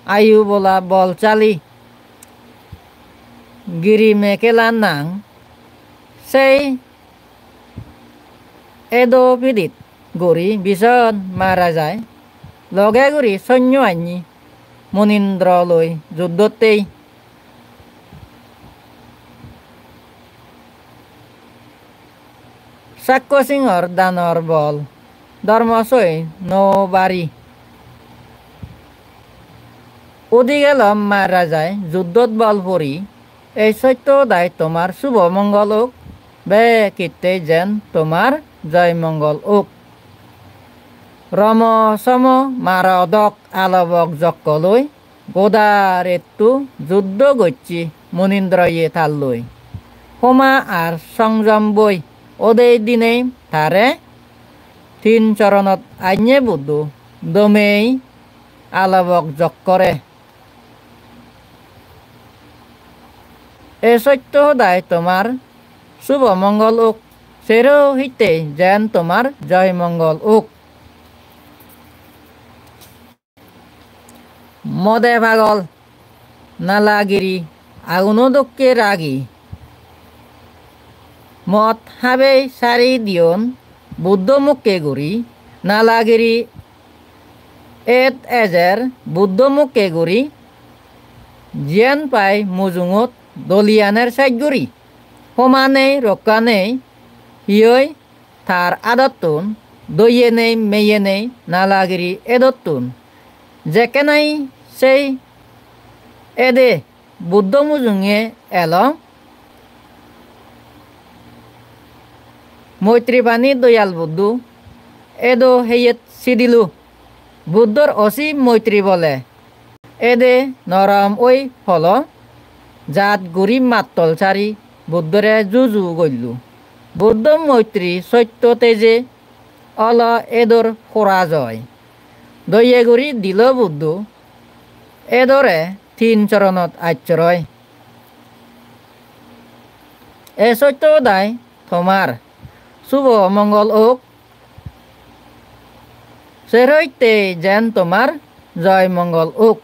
আয়ু বলা বল চালি গিরি মেকেলা নাং সেই এদো পিডিত গরি বিশন মা রাজায় লগে গরি সৈন্য আনি মনীন্দ্র লই যুদ্ধতেই সাক্ষ্য সিংহর দানর বল ধর্মসই নবারি উদি গেল মা রাজায় যুদ্ধত বল পরি এই সত্য দায় তোমার শুভ মঙ্গল ওক বে কীর্তে যেন তোমার জয় মঙ্গল ওক ৰম চম মাৰদক আলবক জক্কলৈ গোদাৰ এট্টু যুদ্ধ গচ্ছি মুনীন্দ্ৰয়ে তালৈ সোমা আর সংযম বই ওদের দিনেই তারে তিন চরণত আইনে বুদ্ধু দমেই আলবক জক করে এ সত্য সদায় তোমার শুভ মঙ্গল উক সেরো হিতে যেন তোমার জয় মঙ্গল উক মদে পাগল নালাগিরি আগুনো দক্ষে রাগি মত হাবে সারি দিয়ন বুদ্ধ মুখে গুড়ি নালাগিরি এত এজের বুদ্ধ মুখে গুড়ি জিয়ান পাই মুজুঙত দলিয়ানের সাইগুড়ি সমানে রক্ষানে হিয়ই তার আদতুন দইয়ে নেই মেয়ে নেই নালাগিরি এদতুন যেকে নাই সেই এদে বুদ্ধ মুজুঙে এলো মৈত্রীবাণী দয়াল বুদ্ধ এদো হেয়েত সিদিলু বুদ্ধর অসীম মৈত্রী বলে এদে নরম ওই ফল জাত গরিব মাতল চারি বুদ্ধরে জুজু গইলু বুদ্ধ মৈত্রী সত্য তেজে অল এদর খোরা জয় দইয়ে গুড়ি দিল বুদ্ধ এদরে তিন চরণত আশ্চর্য এ সত্য দায় তোমার শুভ মঙ্গল হোক সেরইতে যেন তোমার জয় মঙ্গল হোক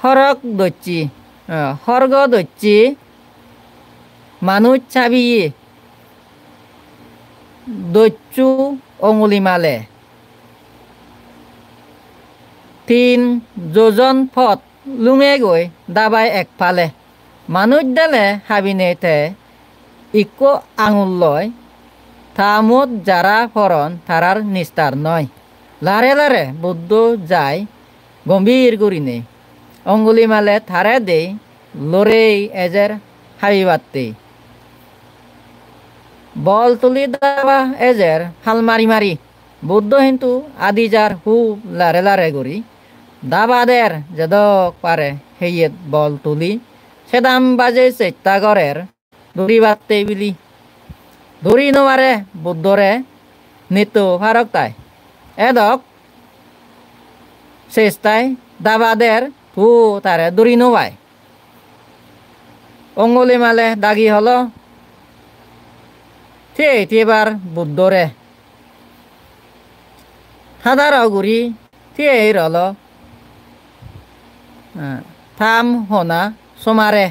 হরক দচ্ছি হর্গ দচ্ছি মানুষ চাবিয়ে দচ্চু অঙ্গুলি মালে তিন যোজন ফট লুঙে গৈ দাবাই একফালে মানুষ ডালে হাবিনেতে ইকো আঙুল লয় থামত যারা ফরন তারার নিস্তার নয় লারে লারে বুদ্ধ যায় গম্ভীর করিনে অঙ্গুলি মালে থারে দে লড়েই এজের হাবিবাতে বল তুলি দাবা এজের হাল মারি মারি বুদ্ধ কিন্তু আদিজার হু লারে লারে গড়ি দাবাদের যেদক পারে হেয়েত বল তুলি সেদাম বাজে চেষ্টা করের দড়ি বাড়তে বিলি দড়ি নোয়ারে বুদ্ধরে নিত ফারক তাই এদক চেষ্টায় দাবাদের হু তারে দড়ি নোয়ায় অঙ্গুলি মালে দাগি হলো ঠিক এবার বুদ্ধরে সাদার গুড়ি ঠিক রল থাম হোনা সোমারে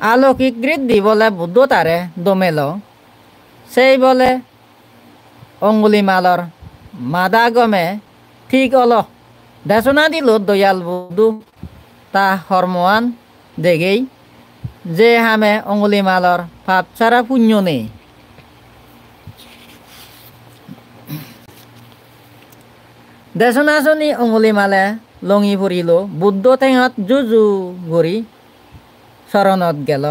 আলৌকিক বৃদ্ধি বলে বুদ্ধ তারে দমেল সেই বলে অঙ্গুলি মালর মাদা গমে ঠিক অল দেশনা দিল দয়াল বুদ্ধ তা হরমোয়ান দেগেই যে হামে অঙ্গুলি মালর পাপ ছাড়া পুণ্য নেই দেশনাশনি অঙ্গুলি মালে লঙি ফুরিল বুদ্ধ ঠেঙত জুজু ঘুরি শরণত গেল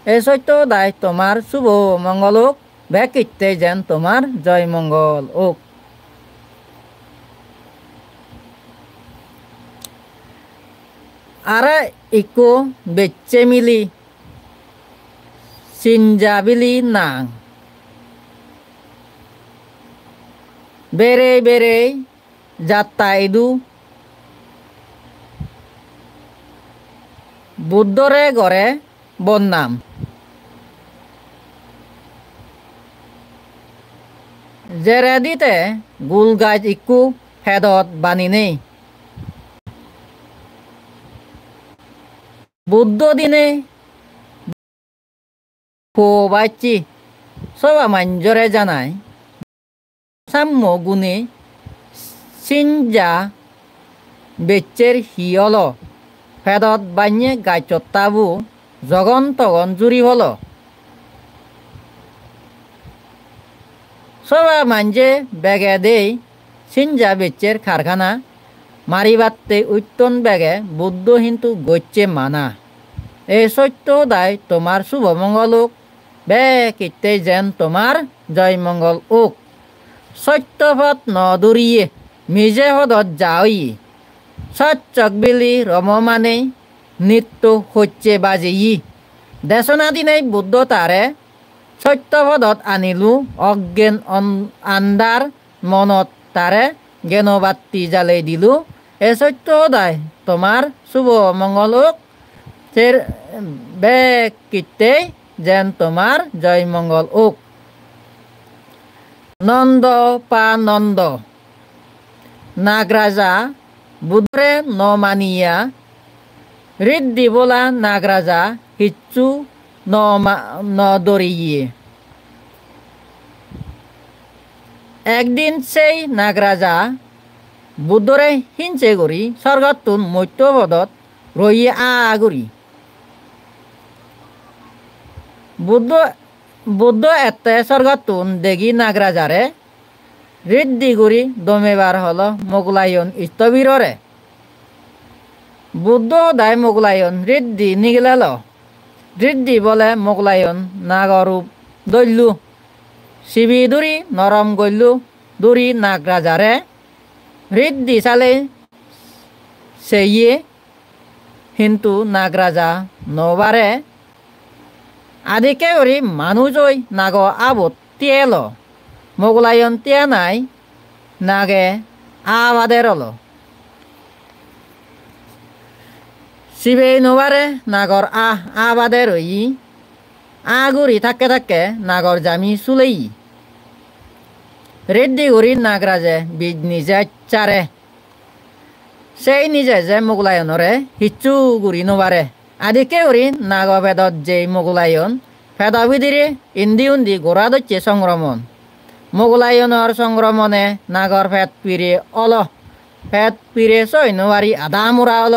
এই সত্য দায় তোমার শুভ মঙ্গল হোক ব্যাকিতে যেন তোমার জয় মঙ্গল হোক আরা ইকো বেচে মিলি সিনজাবিলি নাং বেরে বেরে যাত্রা ইদু বুদ্ধরে গড়ে বন্নাম জেরে দিতে গুল গাছ ইকু হেদত বানি নেই বুদ্ধ দিনে বাচ্চি সবা মাঞ্জরে জানায় সাম্য গুণে সিনজা বেচের হিয়ল ফেদত বান্যে গাছত তাবু জগন তগন জুরি হল সবা মাঞ্জে বেগে দেই সিনজা বেচের কারখানা মারিবাতে উত্তন বেগে বুদ্ধ কিন্তু গচ্ছে মানা এই সত্য দায় তোমার শুভ মঙ্গল হোক বে কিতে যেন তোমার জয় মঙ্গল ওক সত্যপথ নদুরিয়ে মিজে হদত যাই সচ্চক বিলি রমমানে নিত্য হচ্ছে বাজে দেশনাদিনে বুদ্ধ তারে সত্যপদত আনিলু অজ্ঞান আন্দার মনত তারে জ্ঞানবাত্তি জ্বালে দিলু এ সত্য দায় তোমার শুভ মঙ্গল হোক বে কিতে যেন তোমার জয় মঙ্গল ওক নন্দ পা নন্দ নাগরাজা বুদ্ধরে ন মানিয়া ঋদ্ধি বলা নাগরাজা কিচ্ছু ন দরিয়ে একদিন সেই নাগরাজা বুদ্ধরে হিংসে করি স্বর্গতুন মত্যপদত রই আগরি বুদ্ধ এতে স্বর্গতুন দেখি নাগরাজারে ঋদ্ধি করি দমেবার হল মোগলায়ন স্থবিররে বুদ্ধ দায় মোগলায়ন ঋদ্ধি নিগিলাল ঋদ্ধি বলে মোগলায়ন নাগরূপ দৈল্যু শিবি দুরি নরম গল্লু দুরি নাগরাজারে ঋদ্ধি চালে সেই কিন্তু নাগরাজা নবারে আদিকে করি মানুষই নাগ আবত তিয়াল মোগলায়ন তিয়া নাই নাগে আবাদের হল শিবে নবারে নাগর আবাদের রই আগুরি থাকে থাকে নাগর জামি চুলেই রেড্ডি গুরি নাগরাজে বীজ নিজে চারে সেই নিজে যে মোগলায়নরে হিচ্ছু গুরি নবারে আদিকে উরি নাগ ভেদত যে মোগলায়ন ভেদবিধিরে ইন্দি উন্দি গোড়া দচ্ছে সংক্রমণ মোগলায়নর সংক্রমণে নাগর ফেট পিরে অল ফেট পিরে সৈন্যবাড়ি আধা মুরা অল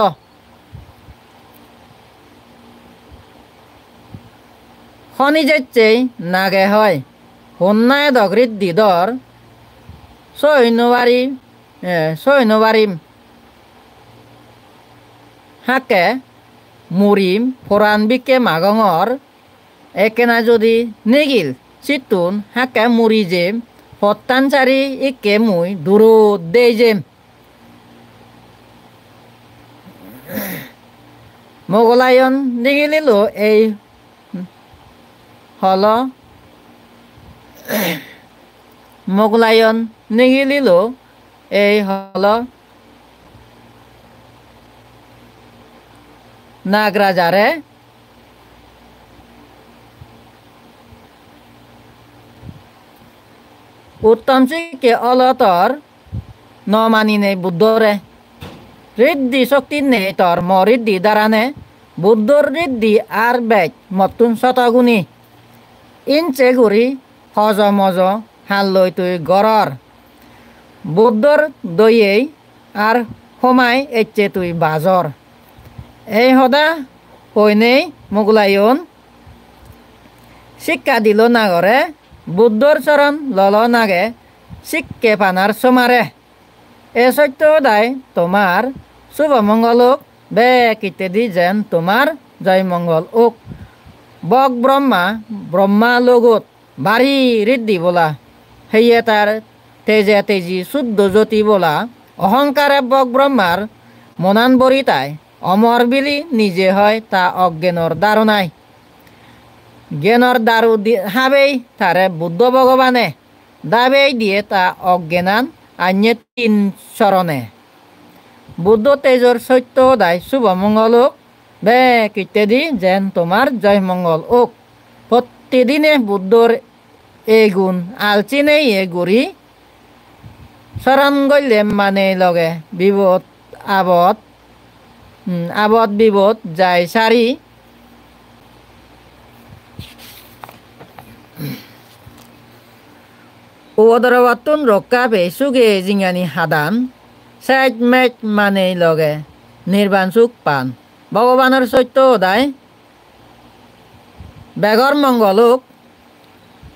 খনি যেচ্ছেই নাগে হয় হন্যায় দগরিত দিদর সৈন্যবাড়ি হাকে মুরিম ফোরান বিকে মাগঙর একেনা যদি নিগিল চিতুন হাকে মুরি যে হত্যানচারি ইকে মুই দূরো দে যে মোগলায়ন নিগিলিল এই হল মোগলায়ন নিগিলিল এই হল নাগরাজারে উত্তম শিখে অলতর ন মানিনে বুদ্ধরে ঋদ্ধি শক্তি নেই তর মঋদ্ধি দ্বারানে বুদ্ধর ঋদ্ধি আর বেগ মতুন শতগুণী ইনচে ঘুরি হজ মজ হাল লৈ তুই গড়র বুদ্ধর দইয়েই আর সোমাই এচ্ছে তুই বাজর এই সদা হইনেই মোগলায়ন শিক্ষা দিল নাগরে বুদ্ধর চরণ লল নাগে শিক্ষে পানার সমারে এ সত্য দায় তোমার শুভ মঙ্গল হোক বে ইত্যাদি যেন তোমার জয় মঙ্গল ওক বক ব্রহ্মা লগত বাড়ি ঋদ্ধি বলা হেয়ে তার তেজে তেজি শুদ্ধ জ্যোতি বলা অহংকারে বক ব্রহ্মার মনান বরিতায় অমর বিলি নিজে হয় তা অজ্ঞানর ধারণায় জ্ঞানর দারু হাবেই তারে বুদ্ধ ভগবানে দাবেই দিয়ে তা অজ্ঞানান আন্যে তিন চরণে বুদ্ধ তেজর সত্য দায় শুভ মঙ্গল হোক বে ইত্যাদি যেন তোমার জয় মঙ্গল ওক প্রতিদিনে বুদ্ধর এই গুণ আলচিনেই এ গুড়ি চরণ গল্যে মানে লগে বিপদ আবদ বিপদ যায় সারি উপদ্রবতুন রক্ষা পেয়ে সুগে জিঙানি হাদান সাইড মেট মানে লগে নির্বাণ সুখ পান ভগবানের সত্য দায় বেগর মঙ্গল হোক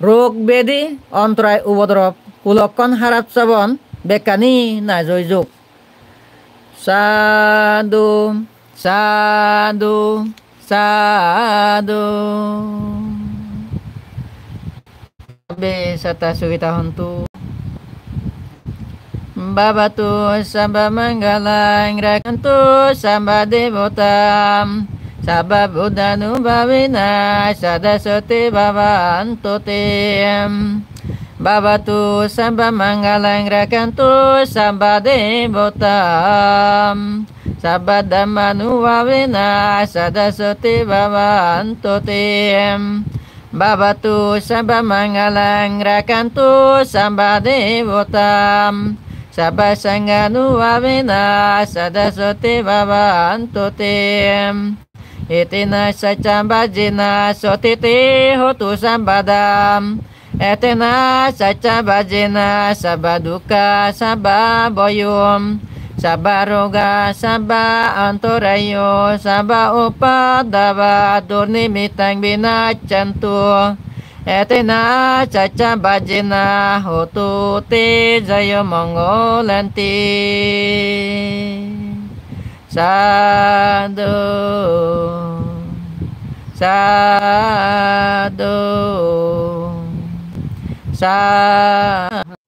রোগ বেদি অন্তরায় উপদ্রব কুলক্ষণ হারাত শ্রবণ বেকানি না জয় যোগ Sadhu, sadhu, sadhu. Be sata sugita hontu. Bhavatu sabba mangalang rakantu sabba devotam. Sabba buddhanubhavena sadasati bhavantu tem. Bhavatu sabba mangalang rakantu sabba devotam. Sabba dhammanubhavena sadasati bhavantu tem. Bhavatu sabba mangalang rakantu sabba devotam. Sabba sanghanubhavena sadasati bhavantu tem. Itina sacam bhajena sotiti hotu sambadam. Etena sacam bhajena sabba dukkha sabba boyum. Sabba roga sabba antarayo sabba upadava durnimitang vinaccantu. Etena sacam bhajena hotu te jaya mongolanti. Sadhu, sadhu, sadhu.